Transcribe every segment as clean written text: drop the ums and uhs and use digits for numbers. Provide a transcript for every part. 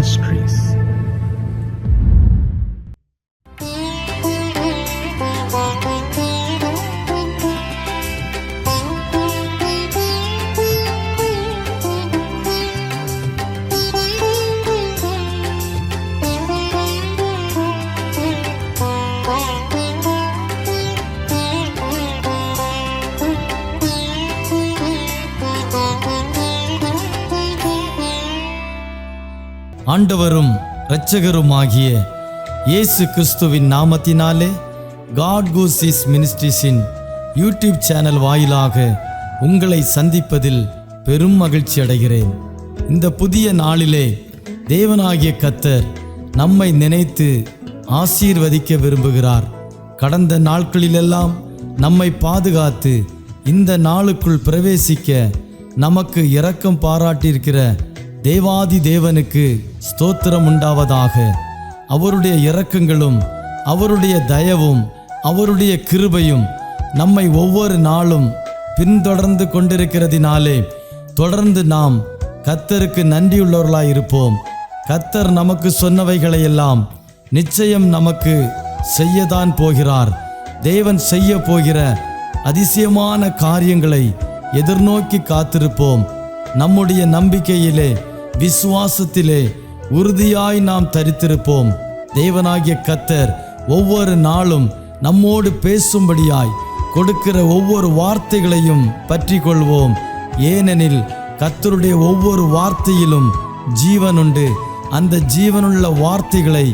Ministries. ஆண்டவரும் இரட்சகருமாகிய இயேசு கிறிஸ்துவின் நாமத்தினாலே காட் கூஸ் மினிஸ்ட்ரீஸின் யூடியூப் சேனல் வாயிலாக உங்களை சந்திப்பதில் பெரும் மகிழ்ச்சி அடைகிறேன். இந்த புதிய நாளிலே தேவனாகிய கர்த்தர் நம்மை நினைத்து ஆசீர்வதிக்க விரும்புகிறார். கடந்த நாட்களிலெல்லாம் நம்மை பாதுகாத்து இந்த நாளுக்குள் பிரவேசிக்க நமக்கு இரக்கம் பாராட்டியிருக்கிற தேவாதி தேவனுக்கு ஸ்தோத்திரம் உண்டாவதாக. அவருடைய இரக்கங்களும் அவருடைய தயவும் அவருடைய கிருபையும் நம்மை ஒவ்வொரு நாளும் பின்தொடர்ந்து கொண்டிருக்கிறதினாலே தொடர்ந்து நாம் கர்த்தருக்கு நன்றியுள்ளவர்களாய் இருப்போம். கர்த்தர் நமக்கு சொன்னவைகளையெல்லாம் நிச்சயம் நமக்கு செய்யத்தான் போகிறார். தேவன் செய்ய போகிற அதிசயமான காரியங்களை எதிர்நோக்கி காத்திருப்போம். நம்முடைய நம்பிக்கையிலே விசுவாசத்திலே உறுதியாய் நாம் தரித்திருப்போம். தேவனாகிய கர்த்தர் ஒவ்வொரு நாளும் நம்மோடு பேசும்படியாய் கொடுக்கிற ஒவ்வொரு வார்த்தைகளையும் பற்றி கொள்வோம். ஏனெனில் கர்த்தருடைய ஒவ்வொரு வார்த்தையிலும் ஜீவன் உண்டு. அந்த ஜீவனுள்ள வார்த்தைகளை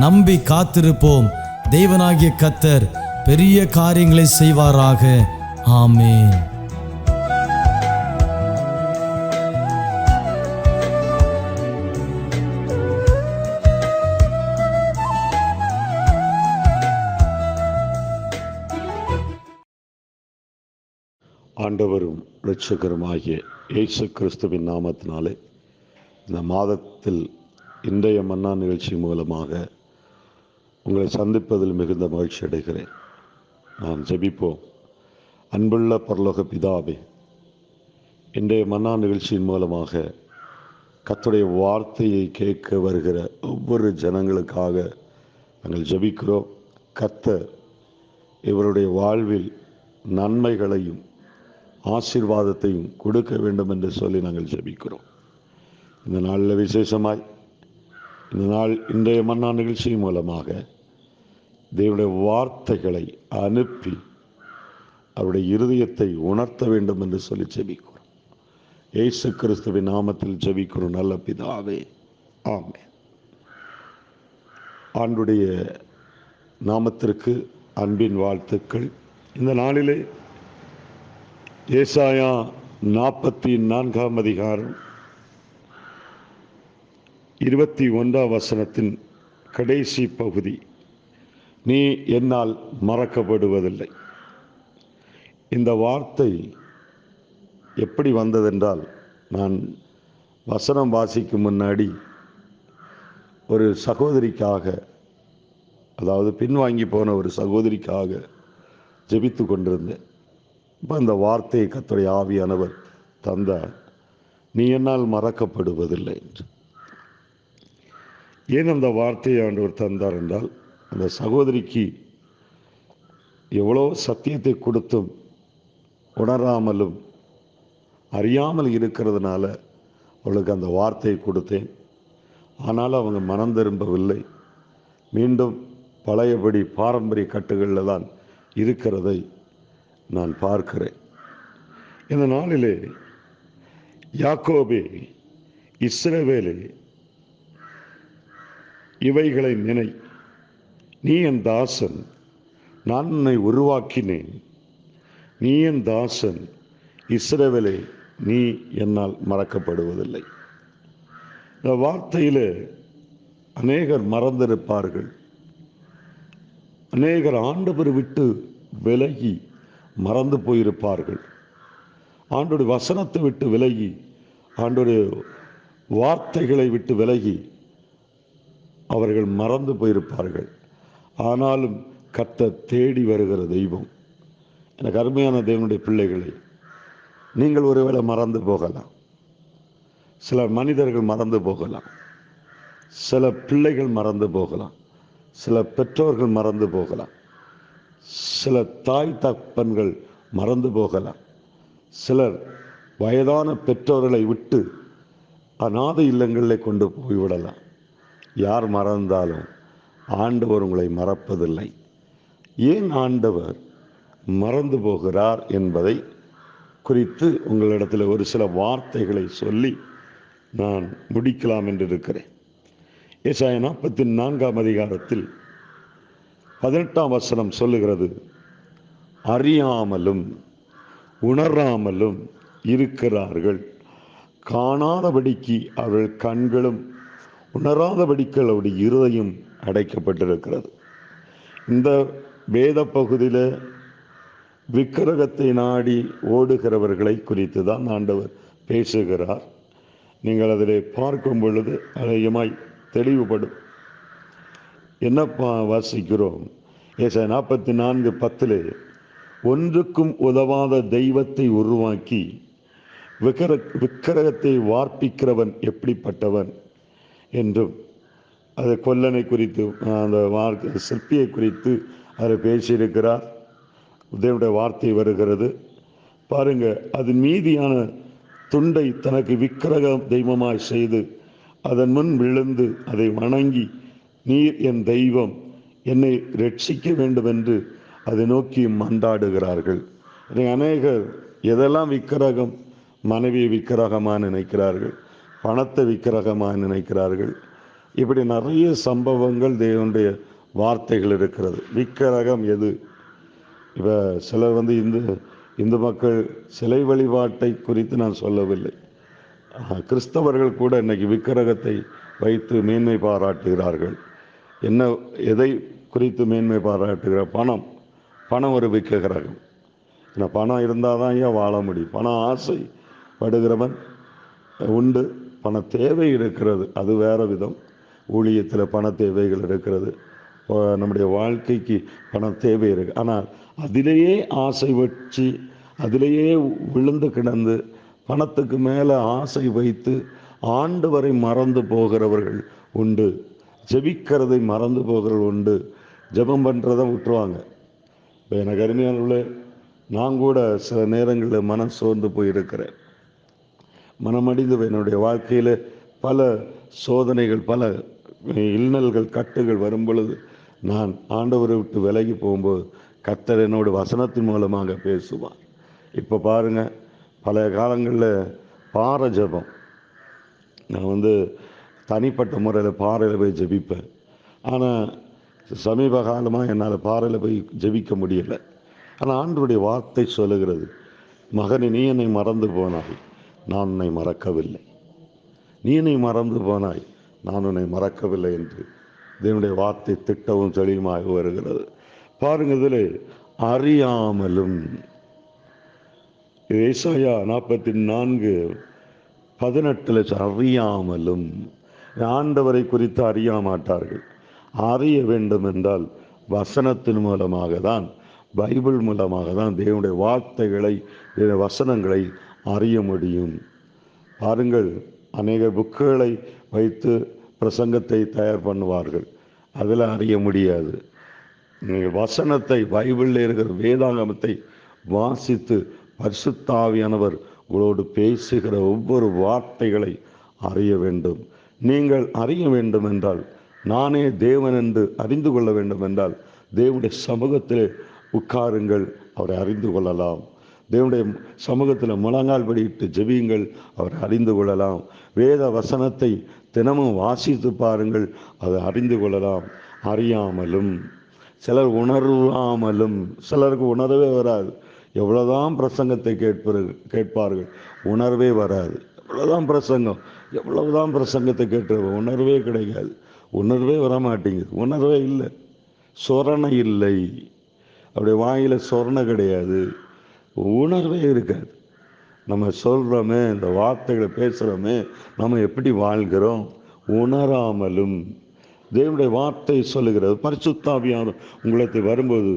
நம்பி காத்திருப்போம். தேவனாகிய கர்த்தர் பெரிய காரியங்களை செய்வாராக. ஆமென். ஆண்டவரும் இரட்சகருமாகிய இயேசு கிறிஸ்துவின் நாமத்தினாலே இந்த மாதத்தில் இன்றைய மன்னா நிகழ்ச்சி மூலமாக உங்களை சந்திப்பதில் மிகுந்த மகிழ்ச்சி அடைகிறேன். நாம் ஜெபிப்போம். அன்புள்ள பரலோக பிதாவே, இன்றைய மன்னா நிகழ்ச்சியின் மூலமாக கர்த்தருடைய வார்த்தையை கேட்க வருகிற ஒவ்வொரு ஜனங்களுக்காக நாங்கள் ஜெபிக்கிறோம். கர்த்தர் இவருடைய வாழ்வில் நன்மைகளையும் ஆசீர்வாதத்தையும் கொடுக்க வேண்டும் என்று சொல்லி நாங்கள் ஜெபிக்கிறோம். இந்த நாளில் விசேஷமாய் இன்றைய மன்னா நிகழ்ச்சி மூலமாக தேவனுடைய வார்த்தைகளை அனுப்பி அவருடைய இருதயத்தை உணர்த்த வேண்டும் என்று சொல்லி ஜெபிக்கிறோம். இயேசு கிறிஸ்துவின் நாமத்தில் ஜெபிக்கிறோம் நல்ல பிதாவே, ஆமென். ஆண்டுடைய நாமத்திற்கு அன்பின் வாழ்த்துக்கள். இந்த நாளிலே ஏசாயா 44 அதிகாரம் 21 கடைசி பகுதி, நீ என்னால் மறக்கப்படுவதில்லை. இந்த வார்த்தை எப்படி வந்ததென்றால், நான் வசனம் வாசிக்கும் முன்னாடி ஒரு சகோதரிக்காக, அதாவது பின்வாங்கி போன ஒரு சகோதரிக்காக ஜெபித்து கொண்டிருந்தேன். இப்போ அந்த வார்த்தையை கர்த்தருடைய ஆவியானவர் தந்தார், நீ என்னால் மறக்கப்படுவதில்லை என்று. ஏன் அந்த வார்த்தையை ஆண்டவர் தந்தார் என்றால், அந்த சகோதரிக்கு எவ்வளோ சத்தியத்தை கொடுத்தும் உணராமலும் அறியாமல் இருக்கிறதுனால அவளுக்கு அந்த வார்த்தையை கொடுத்தேன். ஆனால் அவங்க மனம் திரும்பவில்லை. மீண்டும் பழையபடி பாரம்பரிய கட்டுகளில் தான் இருக்கிறதை நான் பார்க்கிறேன். இந்த நாளிலே யாக்கோபே, இஸ்ரவேலே, இவைகளை நினை, நீ என் தாசன், நான் உன்னை உருவாக்கினேன். நீ என் தாசன் இஸ்ரவேலே, நீ என்னால் மறக்கப்படுவதில்லை. இந்த வார்த்தையில் அநேகர் மறந்திருப்பார்கள். அநேகர் ஆண்டவர் விட்டு விலகி மறந்து போயிருப்பார்கள். ஆண்டவருடைய வசனத்தை விட்டு விலகி, ஆண்டவருடைய வார்த்தைகளை விட்டு விலகி அவர்கள் மறந்து போயிருப்பார்கள். ஆனாலும் கர்த்தர் தேடி வருகிற தெய்வம். எனக்கு அருமையான தேவனுடைய பிள்ளைகளை, நீங்கள் ஒருவேளை மறந்து போகலாம், சில மனிதர்கள் மறந்து போகலாம். சில பிள்ளைகள் மறந்து போகலாம், சில பெற்றோர்கள் மறந்து போகலாம், சில தாய் தகப்பன்கள் மறந்து போகலாம், சிலர் வயதான பெற்றோர்களை விட்டு அநாதை இல்லங்களில் கொண்டு போய்விடலாம். யார் மறந்தாலும் ஆண்டவர் உங்களை மறப்பதில்லை. ஏன் ஆண்டவர் மறந்து போகிறார் என்பதை குறித்து உங்களிடத்தில் ஒரு சில வார்த்தைகளை சொல்லி நான் முடிக்கலாம் என்று இருக்கிறேன். ஏசாயா 44 அதிகாரத்தில் 18 வசனம் சொல்லுகிறது, அறியாமலும் உணராமலும் இருக்கிறார்கள், காணாதபடிக்கு அவர்கள் கண்களும் உணராதபடிக்கு அவருடைய இருதயம் அடைக்கப்பட்டிருக்கிறது. இந்த வேத பகுதியில் விக்கிரகத்தை நாடி ஓடுகிறவர்களை குறித்து தான் ஆண்டவர் பேசுகிறார். நீங்கள் அதில் பார்க்கும் பொழுது அதிகமாய் தெளிவுபடும். என்ன வாசிக்கிறோம்? ஏசாயா 44:10 ஒன்றுக்கும் உதவாத தெய்வத்தை உருவாக்கி விக்கிரகத்தை வார்ப்பிக்கிறவன் எப்படிப்பட்டவன் என்றும், அது கொல்லனை குறித்து, அந்த சிற்பியை குறித்து அதில் பேசியிருக்கிறார். தேவனுடைய வார்த்தை வருகிறது பாருங்க. அது மீதியான துண்டை தனக்கு விக்கிரக தெய்வமாய் செய்து அதன் முன் விழுந்து அதை வணங்கி, நீர் என் தெய்வம், என்னை ரட்சிக்க வேண்டும் என்று அதை நோக்கி மன்றாடுகிறார்கள். அநேகர் எதெல்லாம் விக்கிரகம், மனைவியை விக்கிரகமாக நினைக்கிறார்கள், பணத்தை விக்கிரகமாக நினைக்கிறார்கள். இப்படி நிறைய சம்பவங்கள் தேவனுடைய வார்த்தைகள் இருக்கிறது. விக்கிரகம் எது? இப்போ சிலர் இந்து மக்கள் சிலை வழிபாட்டை குறித்து நான் சொல்லவில்லை. கிறிஸ்தவர்கள் கூட இன்னைக்கு விக்கிரகத்தை வைத்து மேன்மை பாராட்டுகிறார்கள். எதை குறித்து மேன்மை பாராட்டுகிறார்? பணம் ஒரு விக்கிரகம். ஏன்னா பணம் இருந்தால் தான் ஏன் வாழ முடியும். பணம் ஆசைப்படுகிறவன் உண்டு, பண தேவை இருக்கிறது, அது வேற விதம். ஊழியத்தில் பண தேவைகள் இருக்கிறது, நம்முடைய வாழ்க்கைக்கு பண தேவை இருக்கு. ஆனால் அதிலேயே ஆசை வச்சு, அதிலேயே விழுந்து கிடந்து, பணத்துக்கு மேலே ஆசை வைத்து ஆண்டவரை மறந்து போகிறவர்கள் உண்டு, ஜெபிக்கிறதை மறந்து போகிறவர்கள் உண்டு, ஜெபம் பண்ணுறதை விட்டுருவாங்க. இப்போ எனக்கு அருமையானவர்களே, நான் கூட சில நேரங்களில் மனம் சோர்ந்து போயிருக்கிறேன், மனமடிந்து என்னுடைய வாழ்க்கையில் பல சோதனைகள், பல இன்னல்கள், கட்டுகள் வரும் பொழுது நான் ஆண்டவரை விட்டு விலகி போகும்போது கர்த்தர் என்னோட வசனத்தின் மூலமாக பேசுவார். இப்போ பாருங்க, பழைய காலங்களில் பாறை ஜெபம், நான் தனிப்பட்ட முறையில் பாறையில் போய் ஜெபிப்பேன். ஆனால் சமீப காலமாக என்னால் பாறையில் போய் ஜெபிக்க முடியலை. ஆனால் ஆண்டவருடைய வார்த்தை சொல்லுகிறது, மகனே, நீ என்னை மறந்து போனாய், நான் உன்னை மறக்கவில்லை. நீ என்னை மறந்து போனாய், நான் உன்னை மறக்கவில்லை என்று தேவனுடைய வார்த்தை திட்டவும் தெளிவாக வருகிறது. பாருங்க, இதில் அறியாமலும், ஏசாயா 44:18 அறியாமலும், ஆண்டவரை குறித்து அறிய மாட்டார்கள். அறிய வேண்டும் என்றால் வசனத்தின் மூலமாக தான், பைபிள் மூலமாக தான் தேவனுடைய வார்த்தைகளை, வசனங்களை அறிய முடியும். பாருங்கள், அநேக புக்குகளை வைத்து பிரசங்கத்தை தயார் பண்ணுவார்கள், அதில் அறிய முடியாது. நீங்கள் வசனத்தை, பைபிளில் இருக்கிற வேதாகமத்தை வாசித்து பரிசுத்த ஆவியானவர் உங்களோடு பேசுகிற ஒவ்வொரு வார்த்தைகளை அறிய வேண்டும். நீங்கள் அறிய வேண்டும் என்றால், நானே தேவன் என்று அறிந்து கொள்ள வேண்டும் என்றால், தேவனுடைய சமூகத்தில் உட்காருங்கள், அவரை அறிந்து கொள்ளலாம். தேவனுடைய சமூகத்தில் முழங்கால் படியிட்டு ஜெபியுங்கள், அவரை அறிந்து கொள்ளலாம். வேத வசனத்தை தினமும் வாசித்து பாருங்கள், அதை அறிந்து கொள்ளலாம். அறியாமலும், சிலர் உணராமலும், சிலருக்கு உணர்வே வராது. எவ்வளோதான் பிரசங்கத்தை கேட்பார்கள், உணர்வே வராது. எவ்வளவுதான் பிரசங்கத்தை கேட்டு உணர்வே கிடைக்காது, உணர்வே வரமாட்டேங்குது, உணர்வே இல்லை, சொரணை இல்லை, அப்படியே வாயில் சொரணை கிடையாது, உணர்வே இருக்காது. நம்ம சொல்கிறோமே, இந்த வார்த்தைகளை பேசுகிறோமே, நம்ம எப்படி வாழ்கிறோம்? உணராமலும். தேவனுடைய வார்த்தை சொல்லுகிறது, பரிசுத்த ஆவியானவர் உங்களுக்கு வரும்போது,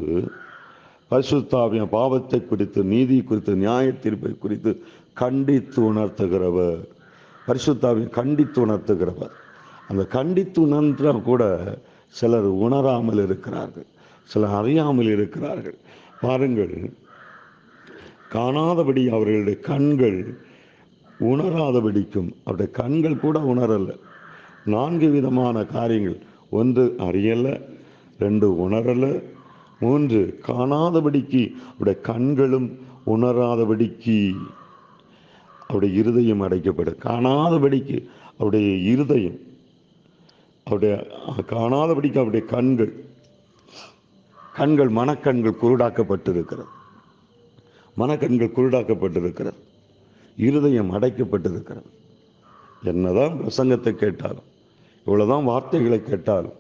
பரிசுத்த ஆவியானவர் பாவத்தை குறித்து, நீதி குறித்து, நியாய தீர்ப்பை குறித்து கண்டித்து உணர்த்துகிறவர். பரிசுத்த ஆவியானவர் கண்டித்து உணர்த்துகிறவர். அந்த கண்டித்து உணர்ந்தால் கூட சிலர் உணராமல் இருக்கிறார்கள், சிலர் அறியாமல் இருக்கிறார்கள். பாருங்கள், காணாதபடி அவர்களுடைய கண்கள் உணராதபடிக்கும், அவருடைய கண்கள் கூட உணரலை. 4 விதமான காரியங்கள்: 1 அறியலை, 2 உணரலை, 3 காணாதபடிக்கு அவருடைய கண்களும் உணராதபடிக்கு அவருடைய இருதயம் அடைக்கப்படும். காணாதபடிக்கு அவருடைய இருதயம், அவருடைய காணாதபடிக்கு அவருடைய கண்கள் மனக்கண்கள் குருடாக்கப்பட்டிருக்கிறது. மனக்கண்கள் குருடாக்கப்பட்டிருக்கிறது, இருதயம் அடைக்கப்பட்டிருக்கிறது. என்னதான் பிரசங்கத்தை கேட்டாலும், இவ்வளோதான் வார்த்தைகளை கேட்டாலும்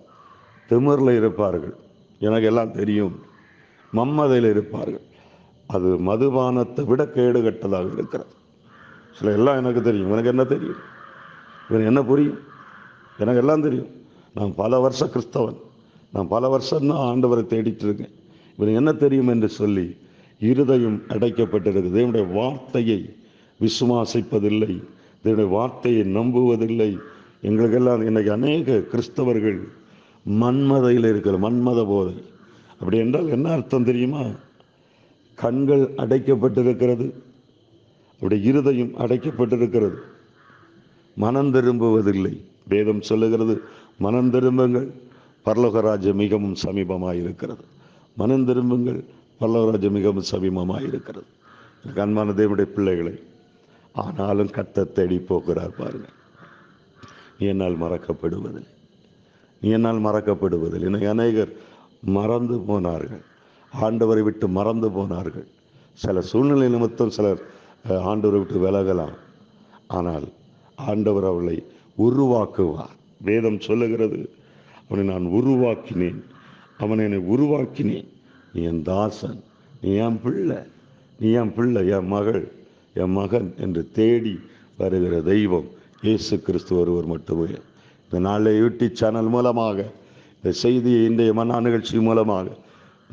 திமிரில் இருப்பார்கள். எனக்கு எல்லாம் தெரியும், மம்மதையில் இருப்பார்கள். அது மதுபானத்தை விட கேடு கட்டதாக இருக்கிறது. சில எல்லாம் எனக்கு தெரியும், எனக்கு என்ன தெரியும், இவன் என்ன புரியும், எனக்கு எல்லாம் தெரியும். நான் பல வருஷ கிறிஸ்தவன், நான் பல வருஷம்தான் ஆண்டவரை தேடிட்டு இருக்கேன், இவன் என்ன தெரியும் என்று சொல்லி இருதயம் அடைக்கப்பட்டிருக்கு. தேவனுடைய வார்த்தையை விசுவாசிப்பதில்லை, தேவனுடைய வார்த்தையை நம்புவதில்லை. எங்களுக்கெல்லாம் இன்னைக்கு அநேக கிறிஸ்தவர்கள் மன்மதையில் இருக்கிற மன்மத போதை. அப்படி என்றால் என்ன அர்த்தம் தெரியுமா? கண்கள் அடைக்கப்பட்டிருக்கிறது, அவருடைய இருதயம் அடைக்கப்பட்டிருக்கிறது, மனம் திரும்புவதில்லை. வேதம் சொல்லுகிறது, மனம் திரும்புங்கள், பரலோகராஜ்யம் மிகவும் சமீபமாயிருக்கிறது. மனம் திரும்புங்கள், பரலோகராஜ்யம் மிகவும் சமீபமாயிருக்கிறது. அன்பான தேவனுடைய பிள்ளைகளை, ஆனாலும் கர்த்தர் தேடி போகிறார். பாருங்கள், நீ என்னால் மறக்கப்படுவதில்லை, நீ என்னால் மறக்கப்படுவதில்லை. இன்னைக்கு அநேகர் மறந்து போனார்கள், ஆண்டவரை விட்டு மறந்து போனார்கள். சில சூழ்நிலை நிமித்தம் சிலர் ஆண்டவரை விட்டு விலகலாம், ஆனால் ஆண்டவர் அவளை உருவாக்குவார். வேதம் சொல்லுகிறது, அவனை நான் உருவாக்கினேன், அவனை என்னை உருவாக்கினேன், நீ என் தாசன், நீ என் பிள்ளை, நீ என் பிள்ளை, என் மகள், என் மகன் என்று தேடி வருகிற தெய்வம் இயேசு கிறிஸ்து ஒருவர் மட்டுமே. இந்த நாளை யூடியூப் சேனல் மூலமாக, இந்த செய்தியை இன்றைய மன்னா நிகழ்ச்சி மூலமாக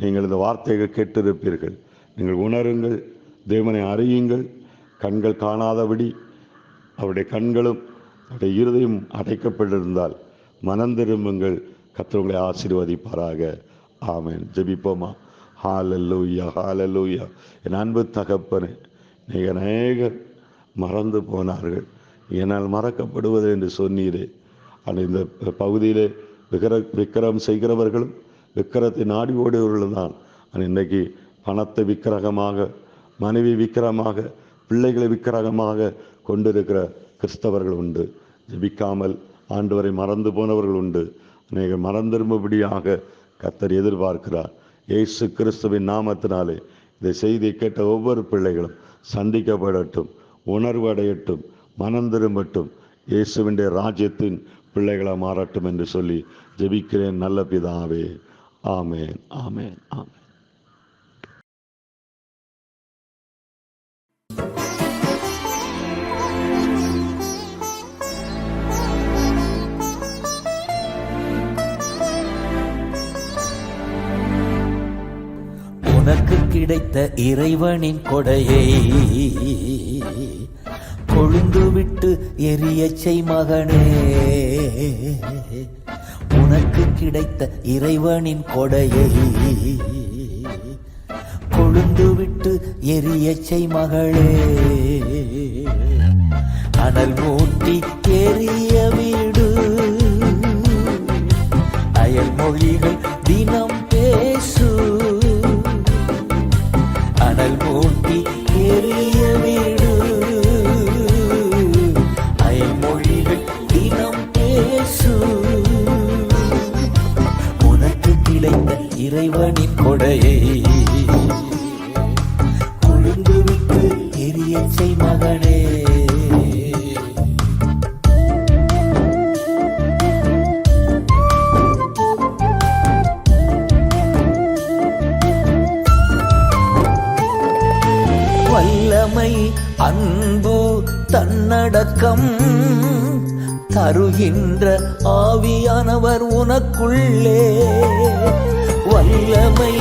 நீங்கள் இந்த வார்த்தைகள் கேட்டிருப்பீர்கள். நீங்கள் உணருங்கள், தேவனை அறியுங்கள். கண்கள் காணாதபடி அவருடைய கண்களும் அவருடைய இருதயம் அடைக்கப்பட்டிருந்தால் மனம் திரும்புங்கள், கர்த்தர் உங்களை ஆசீர்வதிப்பாராக. ஆமென். ஜெபிப்போமா? ஹல்லேலூயா, ஹல்லேலூயா. என் அன்பு தகப்பனே, நீங்கள் அநேகர் மறந்து போனார்கள், என்னால் மறக்கப்படுவது என்று சொன்னீரே. ஆனால் இந்த பகுதியிலே விக்கிரம் செய்கிறவர்களும் விக்கிரத்தை நாடி ஓடியவர்கள் தான். ஆனால் இன்றைக்கு பணத்தை விக்கிரகமாக, மனைவி விக்கிரகமாக, பிள்ளைகளை விக்கிரகமாக கொண்டிருக்கிற கிறிஸ்தவர்கள் உண்டு. ஜெபிக்காமல் ஆண்டவரை மறந்து போனவர்கள் உண்டு. அநேகர் மறந்திரும்படியாக கர்த்தர் எதிர்பார்க்கிறார். இயேசு கிறிஸ்துவின் நாமத்தினாலே இந்த செய்தியை கேட்ட ஒவ்வொரு பிள்ளைகளும் சந்திக்கப்படட்டும், உணர்வு அடையட்டும், மனம் திரும்பட்டும், இயேசுவின் ராஜ்யத்தின் பிள்ளைகளாக மாறட்டும் என்று சொல்லி ஜெபிக்கிறேன் நல்ல பிதாவே. ஆமென், ஆமென், ஆமென். உனக்கு கிடைத்த இறைவனின் கொடையை கொழுந்து விட்டு எரியச் செய் மகனே. உனக்கு கிடைத்த இறைவனின் கொடையை கொழுந்து விட்டு எரியச் செய் மகளே. அனல் மூட்டி எரிய வீடு, அயல் மொழிகள் தினம் பேசு. அனல் மூட்டி எரிய வீடு, அயல் மொழிகள் தினம் பேசு. உனக்கு கிடைத்த இறைவனின் கொடையை கொழுந்து விட்டு எரியச் செய் மகனே. வல்லமை, அன்பு, தன்னடக்கம் தருகின்ற ஆவியானவர் உனக்குள்ளே. வல்லமை,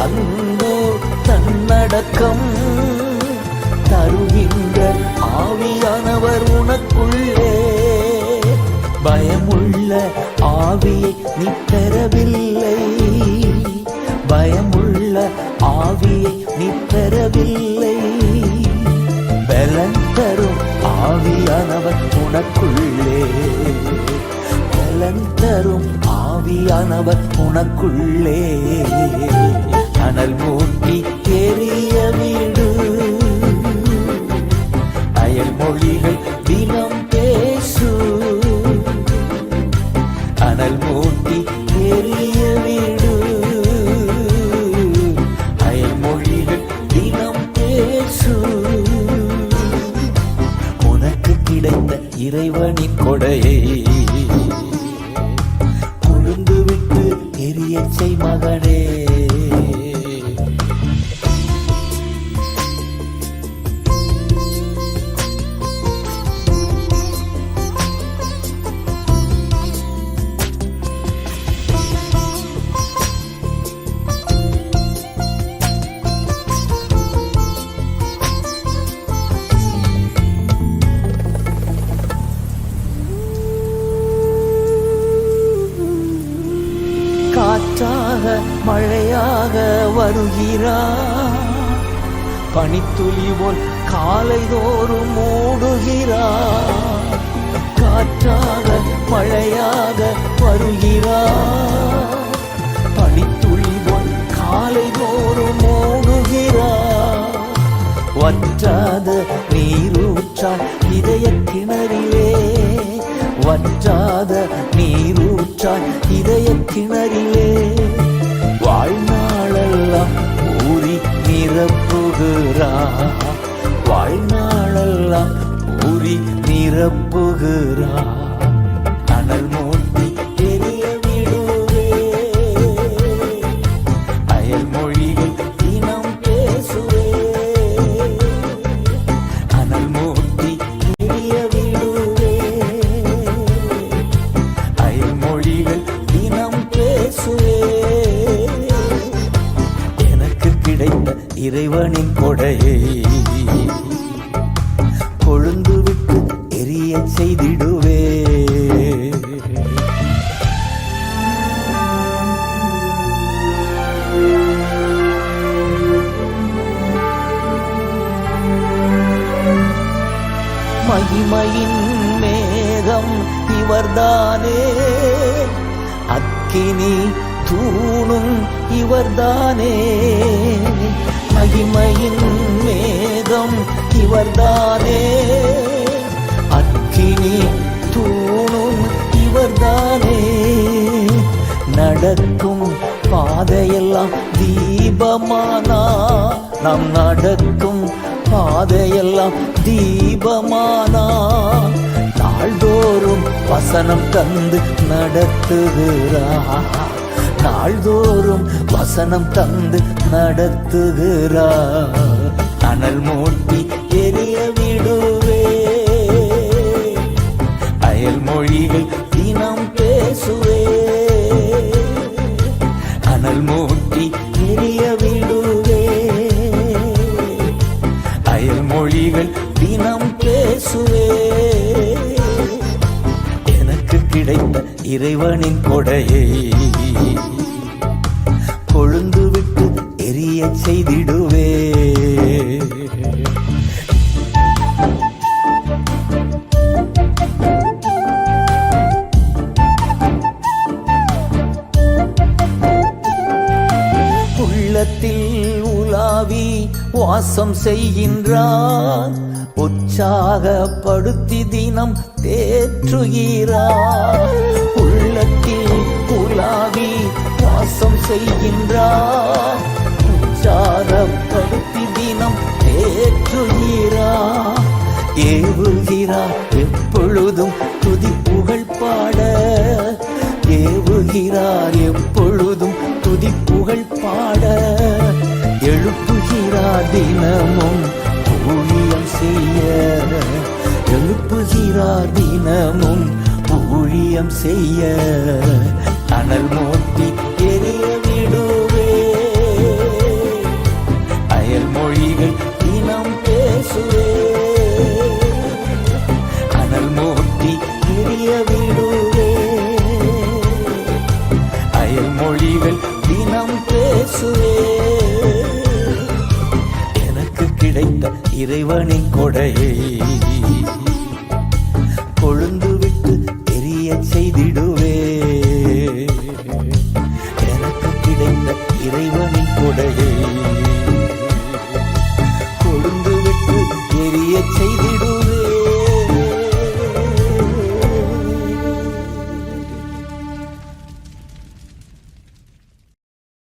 அன்பு, தன்னடக்கம் தருகின்ற ஆவியானவர் உனக்குள்ளே. பயமுள்ள ஆவியை நீ பெறவில்லை, பயமுள்ள ஆவியை நீ பெறவில்லை. பலன் தரும் ஆவியானவர் உனக்குள்ளே, பலன் தரும் ஆவியானவர் உனக்குள்ளே. அனல் மூட்டி எரிய வீடு, அயல் மொழிகள் தினம் பேசு. அனல் மூட்டி எரிய வீடு, அயல் மொழிகள் தினம் பேசு. உனக்கு கிடைத்த இறைவனின் கொடையை கொழுந்து விட்டு எரியச் செய் மகனே. காற்றாக மழையாக வருகிறார், பனித்துளி போல் காலைதோறும் மூடுகிறார். காற்றாக மழையாக வருகிறார், பனித்துளி போல் காலைதோறும் மூடுகிறார். வற்றாத நீரூற்றால் இதய கிணறிலே, வற்றாத நீரூற்றால் இதய கிணறிலே. வாழ்நாளெல்லாம் ஊறி நிரப்புகிறார், வாழ்நாளெல்லாம் ஊறி நிரப்புகிறார். அனல் மூட்டி எரிய விடுவே, அயல் மொழிகள் தினம் பேசுவே. அனல் மூட்டி எரிய விடுவே, அயல் மொழிகள் தினம் பேசுவே. எனக்கு கிடைத்த இறைவனின் கொடையை கொழுந்து விட்டு எரிய செய்திடுவே. மகிமையின் மேகம் இவர்தானே, அக்கினி தூணும் இவர்தானே. மகிமையின் மேகம் இவர்தானே, அக்கினி தூணும் இவர்தானே. நடக்கும் பாதையெல்லாம் தீபமானா, நாம் நடக்கும் பாதையெல்லாம் தீபமானா. நாள்தோறும் வசனம் தந்து நடத்துகிறார், நாள்தோறும் வசனம் தந்து நடத்துகிறார். அனல் மூட்டி எரிய விடுவே, அயல் மொழிகள் தினம் பேசுவே. அனல் மூட்டி எரிய விடுவே, அயல் மொழிகள் தினம் பேசுவே. எனக்கு கிடைத்த இறைவனின் கொடையை கொழுந்து விட்டு எரிய செய்திடுவே. உள்ளத்தில் உலாவி வாசம் செய்கின்றார், உற்சாகப்படுத்தி தினம் தேற்றுகிறார். உள்ளத்தில் உலாவி வாசம் செய்கின்றார், உற்சாகப்படுத்தி தினம் தேற்றுகிறார். ஏவுகிறார் எப்பொழுதும் துதி புகழ் பாட, ஏவுகிறார் எப்பொழுதும் துதி புகழ் பாட. எழுப்புகிறார் தினமும் ஊழியம் செய்ய, எழுப்புகிறார் தினமும் ஊழியம் செய்ய. அனல் மூட்டி எரிய விடுவே, அயல் மொழிகள் தினம் பேசுவே. அனல் மூட்டி எரிய விடுவே, இறைவனின் கொடையை கொழுந்து விட்டு எரிய செய்திடுவே. எனக்கு கிடைத்த இறைவனின் கொடையை